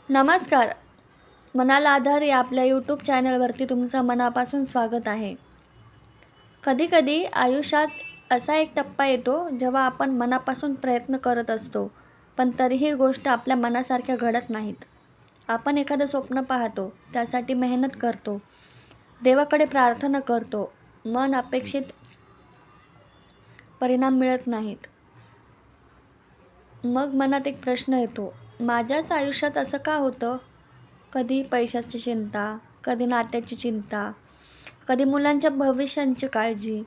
नमस्कार. मनाला आधार या आपल्या यूट्यूब चॅनलवरती तुमचं मनापासून स्वागत आहे. कधीकधी आयुष्यात असा एक टप्पा येतो जेव्हा आपण मनापासून प्रयत्न करत असतो, पण तरीही गोष्ट आपल्या मनासारख्या घडत नाहीत. आपण एखादं स्वप्न पाहतो, त्यासाठी मेहनत करतो, देवाकडे प्रार्थना करतो, मन अपेक्षित परिणाम मिळत नाहीत. मग मनात एक प्रश्न येतो, माझ्याच आयुष्यात असं का होतं? कधी पैशाची चिंता, कधी नात्याची चिंता, कधी मुलांच्या भविष्याची काळजी,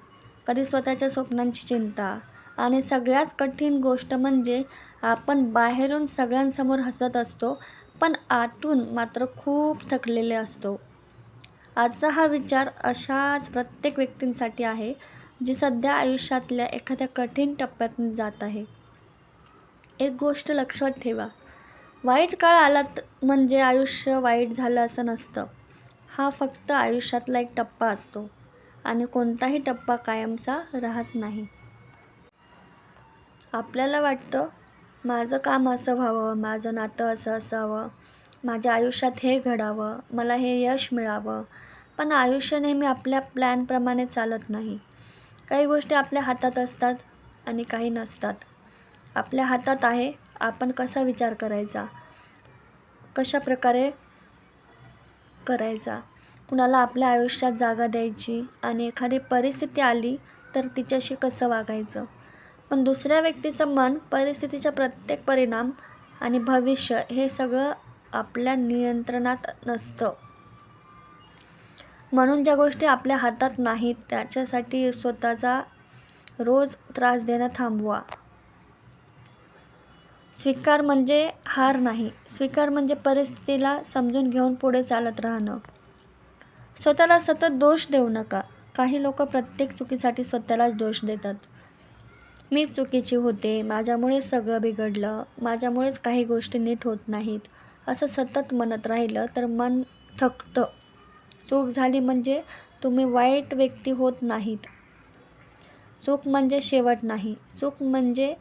कधी स्वतःच्या स्वप्नांची चिंता आणि सगळ्यात कठीण गोष्ट म्हणजे आपण बाहेरून सगळ्यांसमोर हसत असतो, पण आतून मात्र खूप थकलेले असतो. आजचा हा विचार अशाच प्रत्येक व्यक्तींसाठी आहे, जी सध्या आयुष्यातल्या एखाद्या कठीण टप्प्यातून जात आहे. एक गोष्ट लक्षात ठेवा, वाईट काळ आलात म्हणजे आयुष्य वाईट झालं असं नसतं. हा फक्त आयुष्यातला एक टप्पा असतो आणि कोणताही टप्पा कायमचा राहत नाही. आपल्याला वाटतं, माझं काम असं व्हावं, माझं नातं असं असावं, माझ्या आयुष्यात हे घडावं, मला हे यश मिळावं. पण आयुष्य नेहमी आपल्या प्लॅनप्रमाणे चालत नाही. काही गोष्टी आपल्या हातात असतात आणि काही नसतात. आपल्या हातात आहे आपण कसा विचार करायचा, कशा प्रकारे करायचा, कुणाला आपल्या आयुष्यात जागा द्यायची आणि एखादी परिस्थिती आली तर तिच्याशी कसं वागायचं. पण दुसऱ्या व्यक्तीचं मन, परिस्थितीचा प्रत्येक परिणाम आणि भविष्य हे सगळं आपल्या नियंत्रणात नसतं. म्हणून ज्या गोष्टी आपल्या हातात नाहीत त्याच्यासाठी स्वतःचा रोज त्रास देणं थांबवा. स्वीकार म्हणजे हार नाही, स्वीकार म्हणजे परिस्थितीला समजून घेऊन पुढे चालत राहणं. स्वतःला सतत दोष देऊ नका. काही लोक प्रत्येक चुकीसाठी स्वतःलाच दोष देतात. मीच चुकीची होते, माझ्यामुळेच सगळं बिघडलं, माझ्यामुळेच काही गोष्टी नीट होत नाहीत, असं सतत म्हणत राहिलं तर मन थकतं. चूक झाली म्हणजे तुम्ही वाईट व्यक्ती होत नाहीत. चूक म्हणजे शेवट नाही, चूक म्हणजे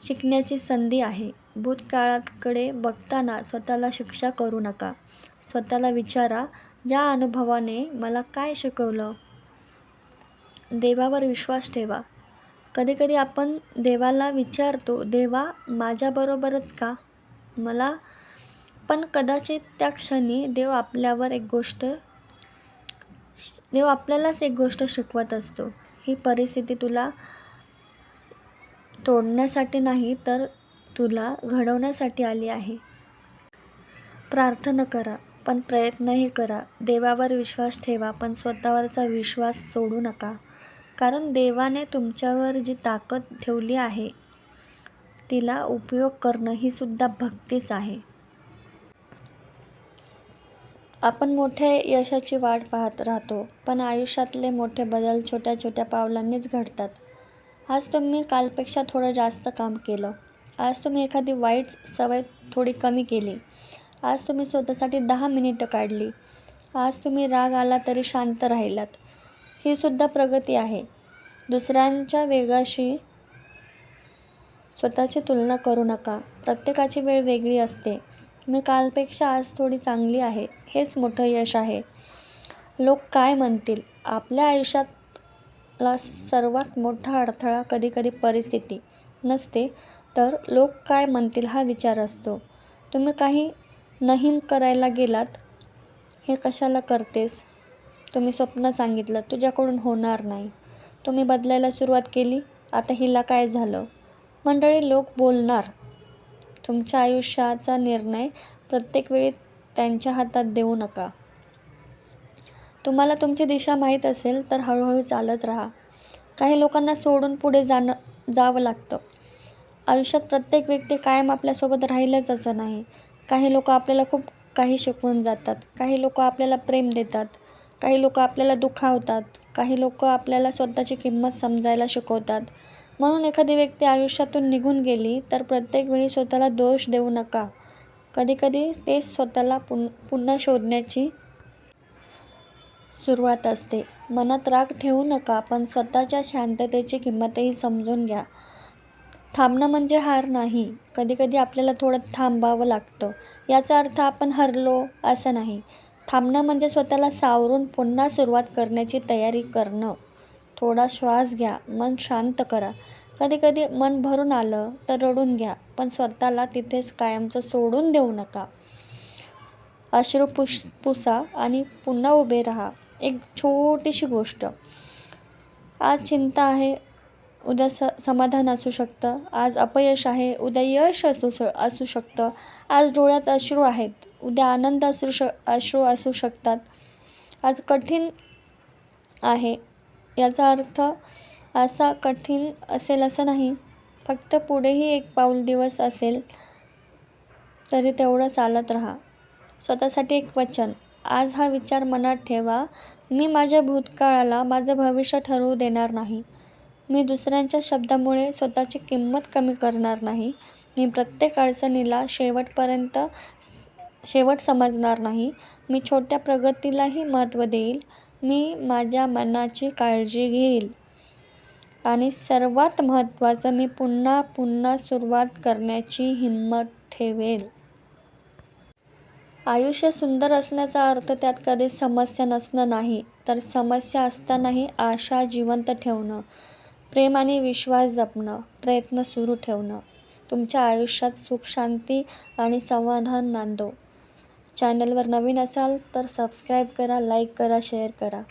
शिकण्याची संधी आहे. भूतकाळाकडे बघताना स्वतःला शिक्षा करू नका. स्वतःला विचारा, या अनुभवाने मला काय शिकवलं? देवावर विश्वास ठेवा. कधीकधी आपण देवाला विचारतो, देवा माझ्याबरोबरच का? मला पण कदाचित त्या क्षणी देव आपल्यालाच एक गोष्ट शिकवत असतो. ही परिस्थिती तुला तोडण्यासाठी नाही तर तुला घडवण्यासाठी आली आहे. प्रार्थना करा, पण प्रयत्नही करा. देवावर विश्वास ठेवा, पण स्वतःवरचा विश्वास सोडू नका. कारण देवाने तुमच्यावर जी ताकद ठेवली आहे, तिला उपयोग करणं ही सुद्धा भक्तीच आहे. आपण मोठ्या यशाची वाट पाहत राहतो, पण आयुष्यातले मोठे बदल छोट्या छोट्या पावलांनीच घडतात. आज तुम्ही कालपेक्षा थोडं जास्त काम केलं. आज तुम्ही एखादी वाईट सवय थोडी कमी केली. आज तुम्ही स्वतःसाठी 10 मिनिटं काढली. आज तुम्ही राग आला तरी शांत राहिलात. ही सुद्धा प्रगती आहे. दुसऱ्यांच्या वेगाशी स्वतःची तुलना करू नका. प्रत्येकाची वेळ वेगळी असते. मी कालपेक्षा आज थोडी चांगली आहे, हेच मोठं यश आहे. लोक काय म्हणतील? आपल्या आयुष्यातला सर्वात मोठा अडथळा कधीकधी परिस्थिती नसते, तर लोक काय म्हणतील हा विचार असतो. तुम्ही काही नवीन करायला गेलात, हे कशाला करतेस? तुम्ही स्वप्न सांगितलं, तुझ्याकडून होणार नाही. तुम्ही बदलायला सुरुवात केली, आता हिला काय झालं? मंडळी, लोक बोलणार. तुमच्या आयुष्याचा निर्णय प्रत्येक वेळी त्यांच्या हातात देऊ नका. तुम्हाला तुमची दिशा माहीत असेल तर हळूहळू चालत राहा. काही लोकांना सोडून पुढे जावं लागतं. आयुष्यात प्रत्येक व्यक्ती कायम आपल्यासोबत राहीलच असं नाही. काही लोक आपल्याला खूप काही शिकवून जातात. काही लोक आपल्याला प्रेम देतात. काही लोक आपल्याला दुखावतात. काही लोक आपल्याला स्वतःची किंमत समजायला शिकवतात. म्हणून एखादी व्यक्ती आयुष्यातून निघून गेली तर प्रत्येक वेळी स्वतःला दोष देऊ नका. कधीकधी ते स्वतःला पुन्हा शोधण्याची सुरुवात असते. मनात राग ठेवू नका, पण स्वतःच्या शांततेची किंमतही समजून घ्या. थांबणं म्हणजे हार नाही. कधीकधी आपल्याला थोडं थांबावं लागतं. याचा अर्थ आपण हरलो असं नाही. थांबणं म्हणजे स्वतःला सावरून पुन्हा सुरुवात करण्याची तयारी करणं. थोडा श्वास घ्या, मन शांत करा. कधीकधी मन भरून आलं तर रडून घ्या, पण स्वतःला तिथेच कायमचं सोडून देऊ नका. अश्रू पुसा आणि पुन्हा उभे राहा. एक छोटीशी गोष्ट. आज चिंता आहे, उद्या समाधान असू शकतं. आज अपयश आहे, उद्या यश असू शकतं. आज डोळ्यात अश्रू आहेत, उद्या आनंद अश्रू असू शकतात. आज कठीण आहे याचा अर्थ असा कठीण असेल असं नाही. फक्त पुढेही एक पाऊल दिवस असेल तरी तेवढं चालत राहा. स्वतःसाठी एक वचन. आज हा विचार मनात ठेवा, मी माझ्या भूतकाळाला माझं भविष्य ठरवू देणार नाही. मी दुसऱ्यांच्या शब्दामुळे स्वतःची किंमत कमी करणार नाही. मी प्रत्येक अडचणीला शेवट समजणार नाही. मी छोट्या प्रगतीलाही महत्त्व देईल. मी माझ्या मनाची काळजी घेईल. आणि सर्वात महत्त्वाचं, मी पुन्हा पुन्हा सुरुवात करण्याची हिंमत ठेवेल. आयुष्य सुंदर असण्याचा अर्थ त्यात कधीच समस्या नसणं नाही, तर समस्या असतानाही आशा जिवंत ठेवणं, प्रेम आणि विश्वास जपणं, प्रयत्न सुरू ठेवणं. तुमच्या आयुष्यात सुख, शांती आणि समाधान नांदो. चॅनलवर नवीन असाल तर सबस्क्राईब करा, लाईक करा, शेअर करा.